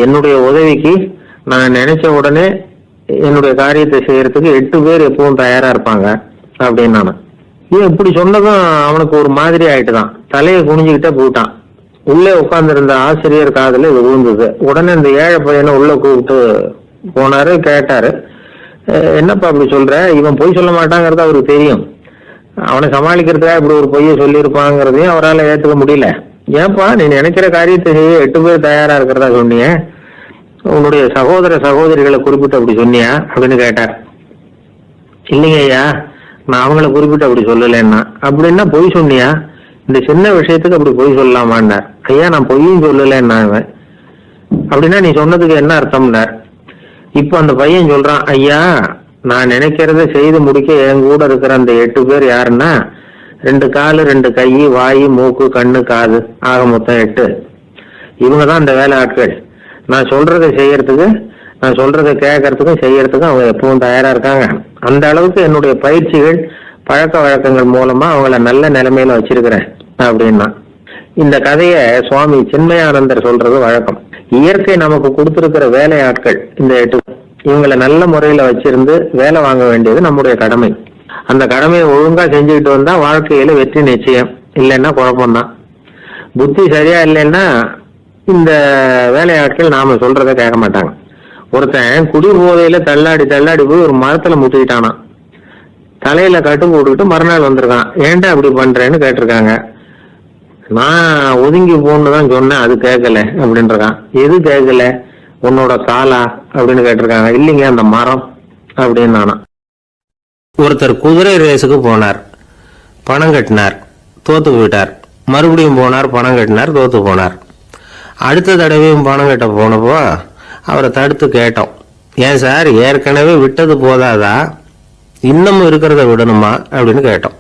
என்னுடைய உதவிக்கு நான் நினைச்ச உடனே என்னுடைய காரியத்தை செய்யறதுக்கு 8 பேர் எப்பவும் தயாரா இருப்பாங்க அப்படின்னு நானு. இவன் இப்படி சொன்னதும் அவனுக்கு ஒரு மாதிரி ஆயிட்டுதான். தலையை குனிஞ்சுக்கிட்டே போயிட்டான். உள்ளே உட்கார்ந்துருந்த ஆசிரியர் காதுல இது விழுந்தது. உடனே இந்த ஏழை பையனை உள்ள கூப்பிட்டு போனாரு, கேட்டாரு, என்னப்பா அப்படி சொல்ற? இவன் பொய் சொல்ல மாட்டாங்கிறது அவருக்கு தெரியும். அவனை சமாளிக்கிறதுக்காக இப்படி ஒரு பொய்யை சொல்லியிருப்பாங்கிறதையும் அவரால் ஏற்றுக்க முடியல. ஏன்பா, நீ நினைக்கிற காரியத்தை செய்ய 8 பேர் தயாரா இருக்கிறதா சொன்னிய, உன்னுடைய சகோதர சகோதரிகளை குறிப்பிட்டு அப்படி சொன்னியா அப்படின்னு கேட்டார். இல்லைங்க ஐயா, நான் அவங்கள குறிப்பிட்டு அப்படி சொல்லலைன்னா. அப்படின்னா பொய் சொன்னியா? இந்த சின்ன விஷயத்துக்கு அப்படி பொய் சொல்லலாமான்னார். ஐயா, நான் பொய்யும் சொல்லலைன்னா. அப்படின்னா நீ சொன்னதுக்கு என்ன அர்த்தம்னார். இப்ப அந்த பையன் சொல்றான், ஐயா, நான் நினைக்கிறத செய்து முடிக்க என் கூட இருக்கிற அந்த 8 பேர் யாருன்னா 2 காலு, 2 கை, வாய், மூக்கு, கண்ணு, காது, ஆக மொத்தம் 8. இவங்கதான் அந்த வேலை ஆட்கள். நான் சொல்றதை செய்யறதுக்கு, நான் சொல்றதை கேட்கறதுக்கும் செய்யறதுக்கும் அவங்க எப்பவும் தயாரா இருக்காங்க. அந்த அளவுக்கு என்னுடைய பயிற்சிகள், பழக்க வழக்கங்கள் மூலமா அவங்கள நல்ல நிலைமையில வச்சிருக்கிறேன் அப்படின்னா. இந்த கதைய சுவாமி சின்மயானந்தர் சொல்றது வழக்கம். இயற்கை நமக்கு கொடுத்திருக்கிற வேலையாட்கள் இந்த 8. இவங்களை நல்ல முறையில வச்சிருந்து வேலை வாங்க வேண்டியது நம்முடைய கடமை. அந்த கடமையை ஒழுங்கா செஞ்சுக்கிட்டு வந்தா வாழ்க்கையில வெற்றி நிச்சயம். இல்லைன்னா குழப்பம்தான். புத்தி சரியா இல்லைன்னா இந்த வேலையாட்கள் நாம சொல்றதை கேட்க மாட்டாங்க. ஒருத்தன் குடி போதையில தள்ளாடி தள்ளாடி போய் ஒரு மரத்துல முட்டிக்கிட்டானா. தலையில கட்டு போட்டுக்கிட்டு மறுநாள் வந்திருக்கான். ஏன்டா அப்படி பண்றேன்னு கேட்டிருக்காங்க. நான் ஒதுங்கி போன்னு தான் சொன்னேன், அது கேட்கல அப்படின்றான். எது கேட்கல? உன்னோட காலா அப்படின்னு கேட்டிருக்காங்க. இல்லைங்க, அந்த மரம் அப்படின்னு நானா. ஒருத்தர் குதிரை ரேஸுக்கு போனார், பணம் கட்டினார், தோத்து போயிட்டார். மறுபடியும் போனார், பணம் கட்டினார், தோத்து போனார். அடுத்த தடவையும் பணம் கட்ட போனப்போ அவரை தடுத்து கேட்டோம், ஏன் சார், ஏற்கனவே விட்டது போதாதா, இன்னமும் இருக்கிறத விடணுமா அப்படின்னு கேட்டோம்.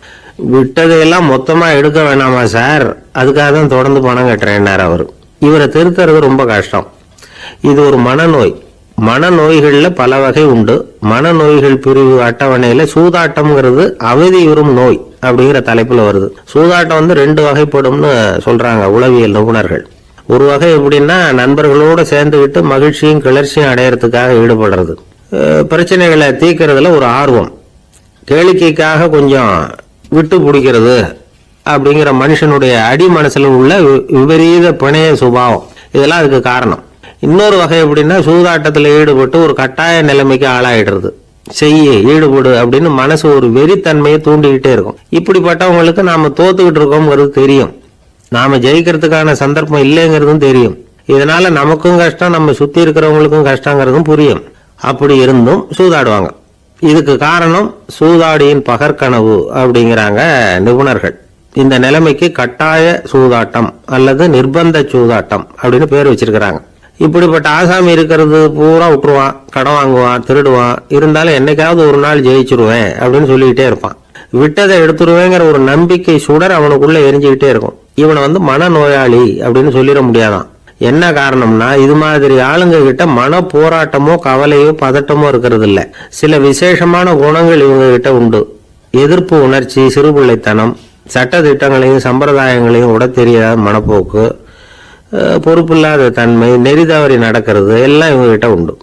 விட்டதையெல்லாம் மொத்தமா எடுக்க வேணாமா சார், அதுக்காக தான் தொடர்ந்து பணம் கட்டுறேன்னார் அவர். இவரை திருத்துறது ரொம்ப கஷ்டம். இது ஒரு மனநோய். மனநோய்கள்ல பல வகை உண்டு. மனநோய்கள் பிரிவு அட்டவணையில சூதாட்டம்ங்கிறது அவதியுறும் நோய் அப்படிங்கிற தலைப்புல வருது. சூதாட்டம் 2 வகைப்படும்னு சொல்றாங்க உளவியல் நிபுணர்கள். ஒரு வகை எப்படின்னா, நண்பர்களோட சேர்ந்துக்கிட்டு மகிழ்ச்சியும் கிளர்ச்சியும் அடையறதுக்காக ஈடுபடுறது. பிரச்சனைகளை தீர்க்கறதுல ஒரு ஆர்வம், கேளிக்கைக்காக கொஞ்சம் விட்டு பிடிக்கிறது அப்படிங்கிற மனுஷனுடைய அடி மனசுல உள்ள விபரீத பிணைய சுபாவம், இதெல்லாம் அதுக்கு காரணம். இன்னொரு வகை எப்படின்னா, சூதாட்டத்தில் ஈடுபட்டு ஒரு கட்டாய நிலைமைக்கு ஆளாயிடுறது. ஈடுபடு அப்படின்னு மனசு ஒரு வெறித்தன்மையை தூண்டிக்கிட்டே இருக்கும். இப்படிப்பட்டவங்களுக்கு நாம தோத்துக்கிட்டு இருக்கோம்ங்கிறது தெரியும், நாம ஜெயிக்கிறதுக்கான சந்தர்ப்பம் இல்லைங்கிறதும் தெரியும். இதனால நமக்கும் கஷ்டம், நம்ம சுத்தி இருக்கிறவங்களுக்கும் கஷ்டங்கிறதும் புரியும். அப்படி இருந்தும் சூதாடுவாங்க. இதுக்கு காரணம் சூதாடியின் பகற்கனவு அப்படிங்கிறாங்க நிபுணர்கள். இந்த நிலைமைக்கு கட்டாய சூதாட்டம் அல்லது நிர்பந்த சூதாட்டம் அப்படின்னு பேர் வச்சிருக்கிறாங்க. இப்படிப்பட்ட ஆசாமி இருக்கிறது பூரா விட்டுருவான், கடன் வாங்குவான், திருடுவான். இருந்தாலும் என்னைக்காவது ஒரு நாள் ஜெயிச்சிருவேன் அப்படின்னு சொல்லிக்கிட்டே இருப்பான். விட்டதை எடுத்துருவேங்கிற ஒரு நம்பிக்கை சுடர் அவனுக்குள்ள எரிஞ்சுக்கிட்டே இருக்கும். இவனை மனநோயாளி அப்படின்னு சொல்லிட முடியாதான். என்ன காரணம்னா, இது மாதிரி ஆளுங்க கிட்ட மன போராட்டமோ கவலையோ பதட்டமோ இருக்கிறது இல்ல. சில விசேஷமான குணங்கள் இவங்க கிட்ட உண்டு. எதிர்ப்பு உணர்ச்சி, சிறுபிள்ளைத்தனம், சட்ட திட்டங்களையும் சம்பிரதாயங்களையும் உட தெரியாத மனப்போக்கு, பொறுப்பில்லாத தன்மை, நெறி தவறி நடக்கிறது எல்லாம் இவங்ககிட்ட உண்டு.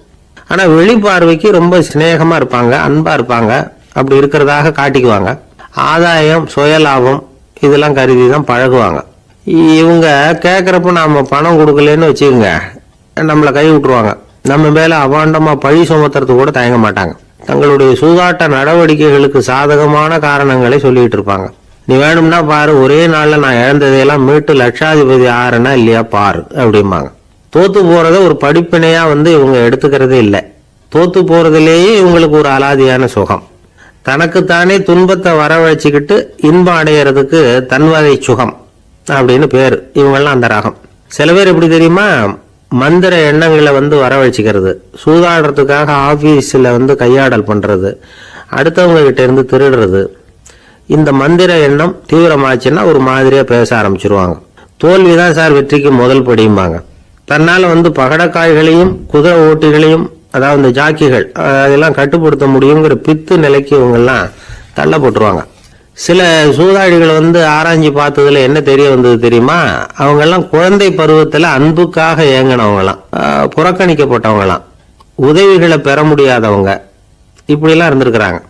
ஆனால் வெளிப்பார்வைக்கு ரொம்ப சிநேகமாக இருப்பாங்க, அன்பாக இருப்பாங்க. அப்படி இருக்கிறதாக காட்டிக்குவாங்க. ஆதாயம், சுயலாபம் இதெல்லாம் கருதி தான் பழகுவாங்க. இவங்க கேட்குறப்ப நாம் பணம் கொடுக்கலன்னு வச்சுக்கோங்க, நம்மளை கை விட்டுருவாங்க. நம்ம மேலே அபாண்டமாக பழி சுமத்துறது கூட தயங்க மாட்டாங்க. தங்களுடைய சூதாட்ட நடவடிக்கைகளுக்கு சாதகமான காரணங்களை சொல்லிட்டு இருப்பாங்க. நீ வேணும்னா பாரு, ஒரே நாளில் நான் இழந்ததையெல்லாம் மீட்டு லட்சாதிபதி ஆறனா இல்லையா பாரு அப்படிம்பாங்க. தோத்து போறத ஒரு படிப்பினையா இவங்க எடுத்துக்கிறதே இல்லை. தோத்து போறதுலேயே இவங்களுக்கு ஒரு அலாதியான சுகம். தனக்குத்தானே துன்பத்தை வரவழைச்சிக்கிட்டு இன்பம் அடையிறதுக்கு தன்வதை சுகம் அப்படின்னு பேர். இவங்கெல்லாம் அந்த ராகம். சில பேர் எப்படி தெரியுமா, மந்திர எண்ணங்களை வரவழைச்சிக்கிறது, சூதாடுறதுக்காக ஆபீஸில் கையாடல் பண்றது, அடுத்தவங்க கிட்ட இருந்து திருடுறது. இந்த மந்திர எண்ணம் தீவிரமாச்சுன்னா ஒரு மாதிரியா பேச ஆரம்பிச்சிருவாங்க. தோல்விதான் சார் வெற்றிக்கு முதல் படியும்பாங்க. தன்னால பகடக்காய்களையும் குதிரை ஓட்டிகளையும், அதாவது இந்த ஜாக்கிகள், அதெல்லாம் கட்டுப்படுத்த முடியுங்கிற பித்து நிலைக்கு இவங்கெல்லாம் தள்ளப்பட்டுருவாங்க. சில சூதாடிகள் ஆராய்ச்சி பார்த்ததுல என்ன தெரிய வந்தது தெரியுமா, அவங்கெல்லாம் குழந்தை பருவத்தில் அன்புக்காக ஏங்கினவங்களாம், புறக்கணிக்கப்பட்டவங்களாம், உதவிகளை பெற முடியாதவங்க, இப்படிலாம் இருந்திருக்கிறாங்க.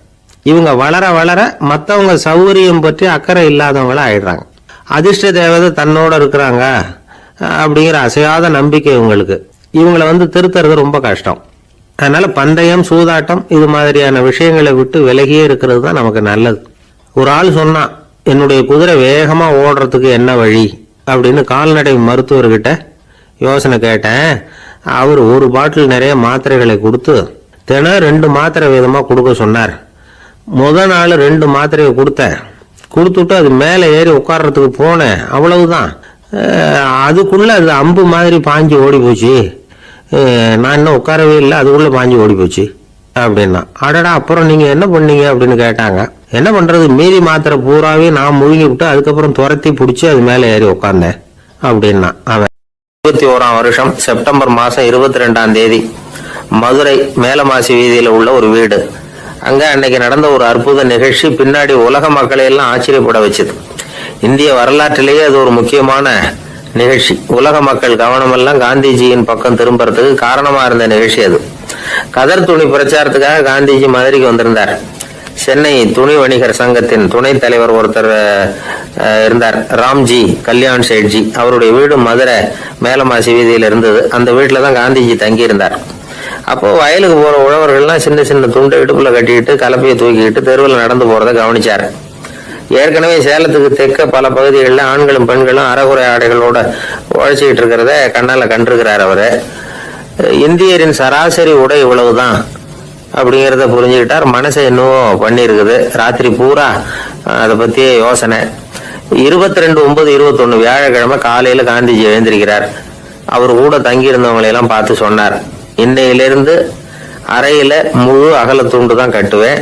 இவங்க வளர வளர மற்றவங்க சௌகரியம் பற்றி அக்கறை இல்லாதவங்களா ஆயிடுறாங்க. அதிர்ஷ்ட தேவதை தன்னோட இருக்கிறாங்க அப்படிங்கிற அசையாத நம்பிக்கை இவங்களுக்கு. இவங்களை திருத்துறது ரொம்ப கஷ்டம். அதனால பந்தயம், சூதாட்டம் இது மாதிரியான விஷயங்களை விட்டு விலகியே இருக்கிறது தான் நமக்கு நல்லது. ஒரு ஆள் சொன்னான், என்னுடைய குதிரை வேகமா ஓடுறதுக்கு என்ன வழி அப்படின்னு கால்நடை மருத்துவர்கிட்ட யோசனை கேட்டேன். அவர் ஒரு பாட்டில் நிறைய மாத்திரைகளை கொடுத்து தினம் 2 மாத்திரை விதமா கொடுக்க சொன்னார். முதல் நாள் 2 மாத்திரையை கொடுத்துட்டு அது மேலே ஏறி உட்கார்றதுக்கு போனேன். அவ்வளவுதான். அதுக்குள்ள அது அம்பு மாதிரி பாஞ்சு ஓடி போச்சு. நான் இன்னும் உட்காரவே இல்லை, அதுக்குள்ள பாஞ்சு ஓடி போச்சு அப்படின்னா. அடடா, அப்புறம் நீங்க என்ன பண்ணீங்க அப்படின்னு கேட்டாங்க. என்ன பண்றது, மீதி மாத்திரை பூராவே நான் முழுங்கி விட்டு அதுக்கப்புறம் துரத்தி பிடிச்சி அது மேலே ஏறி உட்கார்ந்தேன் அப்படின்னா. அவன் 21ஆம் வருஷம் செப்டம்பர் மாசம் 22ஆம் தேதி மதுரை மேலமாசி வீதியில உள்ள ஒரு வீடு. அங்க அன்னைக்கு நடந்த ஒரு அற்புத நிகழ்ச்சி பின்னாடி உலக மக்களை எல்லாம் ஆச்சரியப்பட வச்சது. இந்திய வரலாற்றிலேயே அது ஒரு முக்கியமான நிகழ்ச்சி. உலக மக்கள் கவனமெல்லாம் காந்திஜியின் பக்கம் திரும்புறதுக்கு காரணமா இருந்த நிகழ்ச்சி அது. கதர் துணி பிரச்சாரத்துக்காக காந்திஜி மதுரைக்கு வந்திருந்தார். சென்னை துணி வணிகர் சங்கத்தின் துணைத் தலைவர் ஒருத்தர் இருந்தார், ராம்ஜி கல்யாண் சேட்ஜி. அவருடைய வீடு மதுரை மேலமாசி வீதியில் இருந்தது. அந்த வீட்டில தான் காந்திஜி தங்கி இருந்தார். அப்போ வயலுக்கு போற உழவர்கள்லாம் சின்ன சின்ன துண்டை இடுப்புல கட்டிக்கிட்டு கலப்பையை தூக்கிக்கிட்டு தெருவில் நடந்து போறதை கவனிச்சார். ஏற்கனவே சேலத்துக்கு தெற்க பல பகுதிகளில் ஆண்களும் பெண்களும் அறகுறை ஆடைகளோட உழைச்சிக்கிட்டு இருக்கிறத கண்ணால கண்டிருக்கிறார் அவரு. இந்தியரின் சராசரி உடை இவ்வளவுதான் அப்படிங்கிறத புரிஞ்சுக்கிட்டார். மனசை என்னவோ பண்ணியிருக்குது. ராத்திரி பூரா அதை பத்தியே யோசனை. 22/9/21 வியாழக்கிழமை காலையில காந்திஜி எழுந்திருக்கிறார். அவர் கூட தங்கி இருந்தவங்களையெல்லாம் பார்த்து சொன்னார், இன்னையிலிருந்து அறையில முழு அகல துண்டு தான் கட்டுவேன்.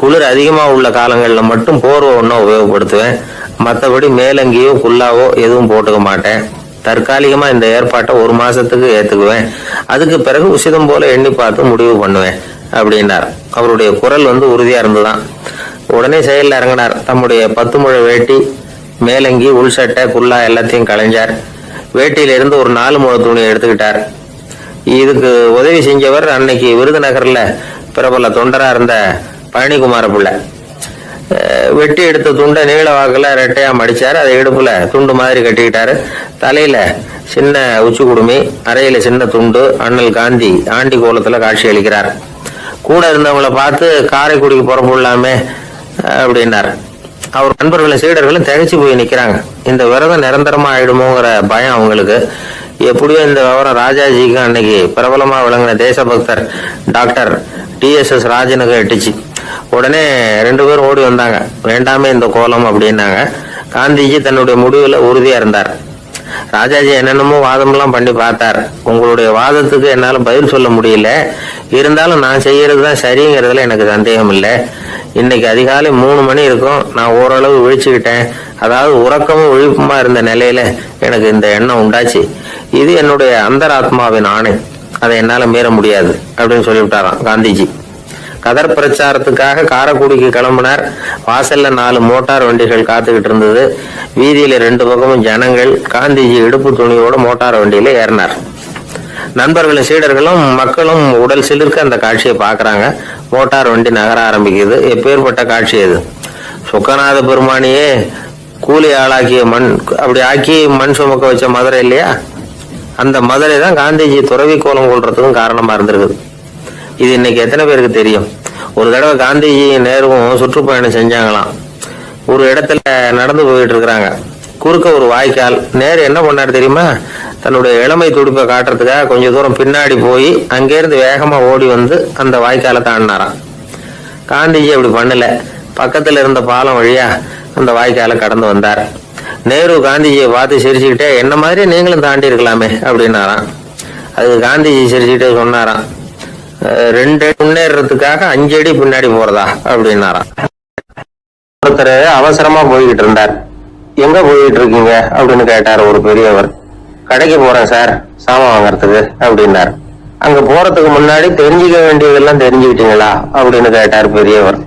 குளிர் அதிகமா உள்ள காலங்களில் மட்டும் போர்வை ஒன்றும் உபயோகப்படுத்துவேன். மற்றபடி மேலங்கியோ குல்லாவோ எதுவும் போட்டுக்க மாட்டேன். தற்காலிகமா இந்த ஏற்பாட்டை 1 மாசத்துக்கு ஏத்துக்குவேன். அதுக்கு பிறகு உசிதம் போல எண்ணி பார்த்து முடிவு பண்ணுவேன் அப்படின்னார். அவருடைய குரல் உறுதியா இருந்துதான். உடனே செயலில் இறங்கினார். தம்முடைய 10 முழ வேட்டி, மேலங்கி, உள் சட்டை, குல்லா எல்லாத்தையும் களைஞ்சார். வேட்டியில இருந்து ஒரு 4 முழ துணியை எடுத்துக்கிட்டார். இதுக்கு உதவி செஞ்சவர் அன்னைக்கு விருதுநகர்ல பிரபல தொண்டரா இருந்த பழனிக்குமார பிள்ளை. வெட்டி எடுத்த துண்டை நீள வாக்குல ரெட்டையா மடிச்சாரு. அதை இடுப்புல துண்டு மாதிரி கட்டிக்கிட்டாரு. தலையில சின்ன உச்சி குடுமி, அறையில சின்ன துண்டு. அண்ணல் காந்தி ஆண்டி கோலத்துல காட்சி அளிக்கிறார். கூட இருந்தவங்களை பார்த்து காரைக்குடிக்கு புறப்படலாமே அப்படின்னார். அவர் நண்பர்களும் சீடர்களும் திகைச்சு போய் நிக்கிறாங்க. இந்த விரதம் நிரந்தரமா ஆயிடுமோங்கிற பயம் அவங்களுக்கு. எப்படியோ இந்த விவரம் ராஜாஜிக்கு அன்னைக்கு பிரபலமா விளங்கின தேசபக்தர் டாக்டர் TSS ராஜனுக்கு எட்டுச்சு. உடனே 2 பேரும் ஓடி வந்தாங்க. வேண்டாமே இந்த கோலம் அப்படின்னாங்க. காந்திஜி தன்னுடைய முடிவுல உறுதியா இருந்தார். ராஜாஜி என்னென்னமோ வாதம்லாம் பண்ணி பார்த்தார். உங்களுடைய வாதத்துக்கு என்னால பதில் சொல்ல முடியல, இருந்தாலும் நான் செய்யறதுதான் சரிங்கிறதுல எனக்கு சந்தேகம் இல்லை. இன்னைக்கு அதிகாலை 3 மணி இருக்கும். நான் ஓரளவு விழிச்சுக்கிட்டேன். அதாவது உறக்கமும் விழிப்புமா இருந்த நிலையில எனக்கு இந்த எண்ணம் உண்டாச்சு. இது என்னுடைய அந்தராத்மாவின் ஆணை, அதை என்னால மீற முடியாது அப்படின்னு சொல்லிவிட்டாராம் காந்திஜி. கதர் பிரச்சாரத்துக்காக காரைக்குடிக்கு கிளம்பினார். வாசல்ல 4 மோட்டார் வண்டிகள் காத்துக்கிட்டு இருந்தது. வீதியில 2 பக்கமும் ஜனங்கள். காந்திஜி இடுப்பு துணியோட மோட்டார் வண்டியில ஏறினார். நண்பர்களும் சீடர்களும் மக்களும் உடல் சிலிர்க்க அந்த காட்சியை பார்க்கறாங்க. மோட்டார் வண்டி நகர ஆரம்பிக்குது. எப்பேற்பட்ட காட்சி அது! சொக்கநாத பெருமானியே கூலி ஆளாக்கிய மண், அப்படி ஆக்கி மண் சுமக்க வச்ச மதுரை இல்லையா, அந்த மதுரை தான் காந்திஜி துறவி கோலம் கொள்றதுக்கும் காரணமா இருந்திருக்குது. இது இன்னைக்கு எத்தனை பேருக்கு தெரியும்? ஒரு தடவை காந்திஜி நேருவும் சுற்றுப்பயணம் செஞ்சாங்களாம். ஒரு இடத்துல நடந்து போயிட்டு இருக்கிறாங்க. குறுக்க ஒரு வாய்க்கால். நேரு என்ன பண்ணாரு தெரியுமா? தன்னுடைய இளமை துடிப்பை காட்டுறதுக்காக கொஞ்சம் தூரம் பின்னாடி போய் அங்கேருந்து வேகமா ஓடி வந்து அந்த வாய்க்காலை தாண்டினாராம். காந்திஜி அப்படி பண்ணல. பக்கத்துல இருந்த பாலம் வழியா அந்த வாய்க்காலை கடந்து வந்தார். நேரு காந்திஜியை பார்த்து சிரிச்சுக்கிட்டே, என்ன மாதிரி நீங்களும் தாண்டி இருக்கலாமே அப்படின்னாராம். அதுக்கு காந்திஜி சிரிச்சுக்கிட்டே சொன்னாராம், 2 அடி முன்னேறதுக்காக 5 அடி பின்னாடி போறதா அப்படின்னாராம். ஒருத்தர் அவசரமா போய்கிட்டு இருந்தார். எங்க போயிட்டு இருக்கீங்க அப்படின்னு கேட்டார் ஒரு பெரியவர். கடைக்கு போறேன் சார், சாமான் வாங்கறதுக்கு அப்படின்னார். அங்க போறதுக்கு முன்னாடி தெரிஞ்சுக்க வேண்டியதெல்லாம் தெரிஞ்சுக்கிட்டீங்களா அப்படின்னு கேட்டார் பெரியவர்.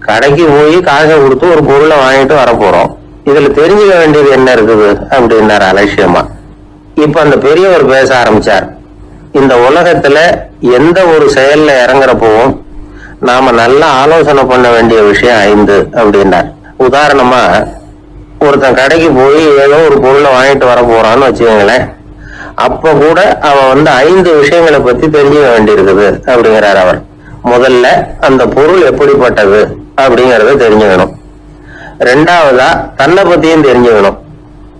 கடைக்கு போய் காசை கொடுத்து ஒரு பொருளை வாங்கிட்டு வர போறோம், இதுல தெரிஞ்சுக்க வேண்டியது என்ன இருக்குது அப்படின்னாரு அலட்சியமா. இப்ப அந்த பெரியவர் பேச ஆரம்பிச்சார். இந்த உலகத்துல எந்த ஒரு செயல்ல இறங்குறப்பவும் நாம நல்லா ஆலோசனை பண்ண வேண்டிய விஷயம் 5 அப்படின்னார். உதாரணமா, ஒருத்தன் கடைக்கு போய் ஏதோ ஒரு பொருளை வாங்கிட்டு வர போறான்னு வச்சுக்கோங்களேன். அப்ப கூட அவன் 5 விஷயங்களை பத்தி தெரிஞ்சுக்க வேண்டியிருக்குது அப்படிங்கிறார் அவர். முதல்ல அந்த பொருள் எப்படிப்பட்டது அப்படிங்கறத தெரிஞ்சுக்கணும். 2வதா தன்னை பத்தியும் தெரிஞ்சுக்கணும்.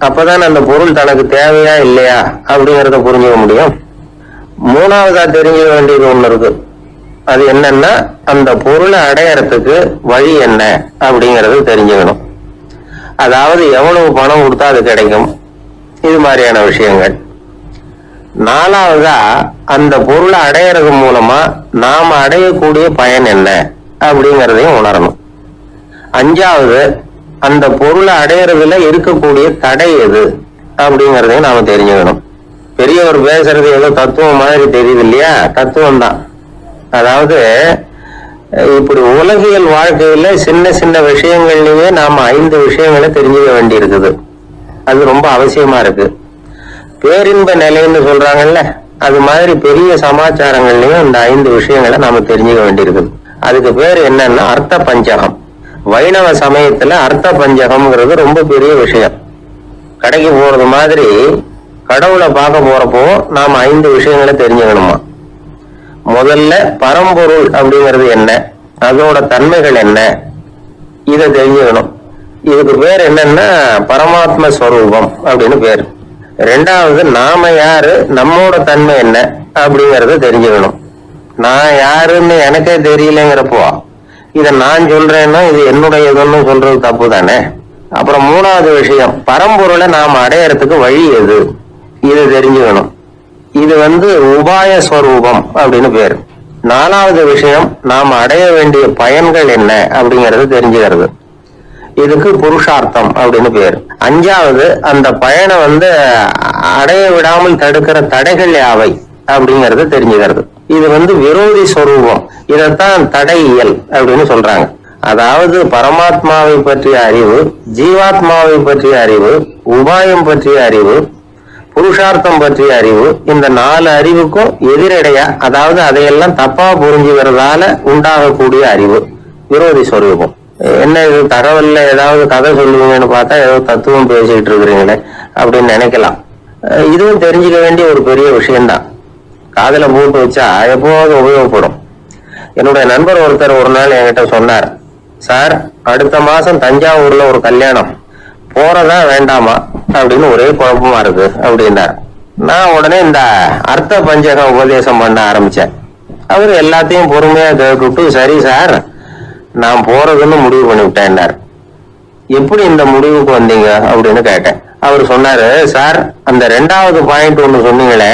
அப்பதான் அந்த பொருள் தனக்கு தேவையா இல்லையா அப்படிங்கறத புரிஞ்சுக்க முடியும். 3வதா தெரிஞ்சுக்க வேண்டியது ஒண்ணு இருக்கு. அது என்னன்னா, அந்த பொருளை அடையறதுக்கு வழி என்ன அப்படிங்கறது தெரிஞ்சுக்கணும். அதாவது எவ்வளவு பணம் கொடுத்தா அது கிடைக்கும், இது மாதிரியான விஷயங்கள். 4வதா அந்த பொருளை அடையறது மூலமா நாம அடையக்கூடிய பயன் என்ன அப்படிங்கறதையும் உணரணும். 5வது அந்த பொருளை அடையறதுல இருக்கக்கூடிய தடை எது அப்படிங்கறதையும் நாம தெரிஞ்சுக்கணும். பெரியவர் பேசுறது ஏதோ தத்துவம் மாதிரி தெரியுது இல்லையா? தத்துவம் தான். அதாவது இப்படி உலகியல் வாழ்க்கையில சின்ன சின்ன விஷயங்கள்லயே நாம 5 விஷயங்களை தெரிஞ்சுக்க வேண்டி இருக்குது. அது ரொம்ப அவசியமா இருக்கு. பேரின்ப நிலைன்னு சொல்றாங்கல்ல, அது மாதிரி பெரிய சமாச்சாரங்கள்லயும் இந்த 5 விஷயங்களை நாம தெரிஞ்சுக்க வேண்டியிருக்குது. அதுக்கு பேர் என்னன்னா அர்த்த பஞ்சகம். வைணவ சமயத்துல அர்த்த பஞ்சகம்ங்கிறது ரொம்ப பெரிய விஷயம். கடைக்கு போறது மாதிரி கடவுளை பார்க்க போறப்போ நாம 5 விஷயங்களை தெரிஞ்சுக்கணுமா. முதல்ல பரம்பொருள் அப்படிங்கிறது என்ன, அதோட தன்மைகள் என்ன, இதை தெரிஞ்சுக்கணும். இதுக்கு பேர் என்னன்னா பரமாத்ம ஸ்வரூபம் அப்படின்னு பேர். 2வது நாம யாரு, நம்மோட தன்மை என்ன அப்படிங்கறத தெரிஞ்சுக்கணும். நான் யாருன்னு எனக்கே தெரியலங்கிறப்போ இதை நான் சொல்றேன்னா இது என்னுடையதுன்னு சொல்றது தப்பு தானே. அப்புறம் 3வது விஷயம், பரம்பொருளை நாம அடையறதுக்கு வழி எது, இதை தெரிஞ்சுக்கணும். இது உபாய ஸ்வரூபம் அப்படின்னு பேரு. 4வது விஷயம், நாம அடைய வேண்டிய பயன்கள் என்ன அப்படிங்கறது தெரிஞ்சுக்கிறது. இதுக்கு புருஷார்த்தம் அப்படின்னு பேரு. 5வது அந்த பயனை அடைய விடாமல் தடுக்கிற தடைகள் யாவை அப்படிங்கறது தெரிஞ்சுக்கிறது. இது விரோதி ஸ்வரூபம். இதைத்தான் தடையியல் அப்படின்னு சொல்றாங்க. அதாவது பரமாத்மாவை பற்றிய அறிவு, ஜீவாத்மாவை பற்றிய அறிவு, உபாயம் பற்றிய அறிவு, புருஷார்த்தம் பற்றிய அறிவு, இந்த 4 அறிவுக்கும் எதிரடையா, அதாவது அதையெல்லாம் தப்பா புரிஞ்சுக்கிறதால உண்டாகக்கூடிய அறிவு விரோதி ஸ்வரூபம். என்ன இது தகவல்ல ஏதாவது கதை சொல்லுவீங்கன்னு பார்த்தா ஏதோ தத்துவம் பேசிக்கிட்டு இருக்கிறீங்களே அப்படின்னு நினைக்கலாம். இதுவும் தெரிஞ்சுக்க வேண்டிய ஒரு பெரிய விஷயம்தான். காதுல போட்டு வச்சா எப்போது உபயோகப்படும். என்னுடைய நண்பர் ஒருத்தர் ஒரு நாள் என்கிட்ட சொன்னார், சார் அடுத்த மாசம் தஞ்சாவூர்ல ஒரு கல்யாணம், போறதா வேண்டாமா அப்படின்னு ஒரே குழப்பமா இருக்கு அப்படின்னார். நான் உடனே இந்த அர்த்த பஞ்சக உபதேசம் பண்ண ஆரம்பிச்சேன். அவரு எல்லாத்தையும் பொறுமையா கேட்டுட்டு, சரி சார் நான் போறதுன்னு முடிவு பண்ணிவிட்டேன்னார். எப்படி இந்த முடிவுக்கு வந்தீங்க அப்படின்னு கேட்டேன். அவர் சொன்னாரு, சார் அந்த 2வது பாயிண்ட் ஒண்ணு சொன்னீங்களே,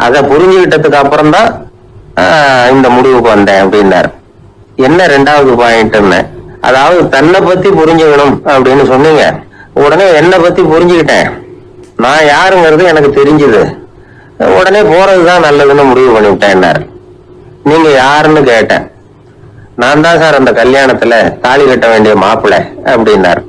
அதை புரிஞ்சுக்கிட்டதுக்கு அப்புறம் தான் இந்த முடிவுக்கு வந்தேன் அப்படின்னாரு. என்ன 2வது பாயிண்ட்னு? அதாவது தன்னை பத்தி புரிஞ்சுக்கணும் அப்படின்னு சொன்னீங்க. உடனே என்னை பத்தி புரிஞ்சுக்கிட்டேன், நான் யாருங்கிறது எனக்கு தெரிஞ்சுது, உடனே போறதுதான் நல்லதுன்னு முடிவு பண்ணிவிட்டேன்னாரு. நீங்க யாருன்னு கேட்டேன். நான் தான் சார் அந்த கல்யாணத்துல தாலி கட்ட வேண்டிய மாப்பிள்ளை அப்படின்னாரு.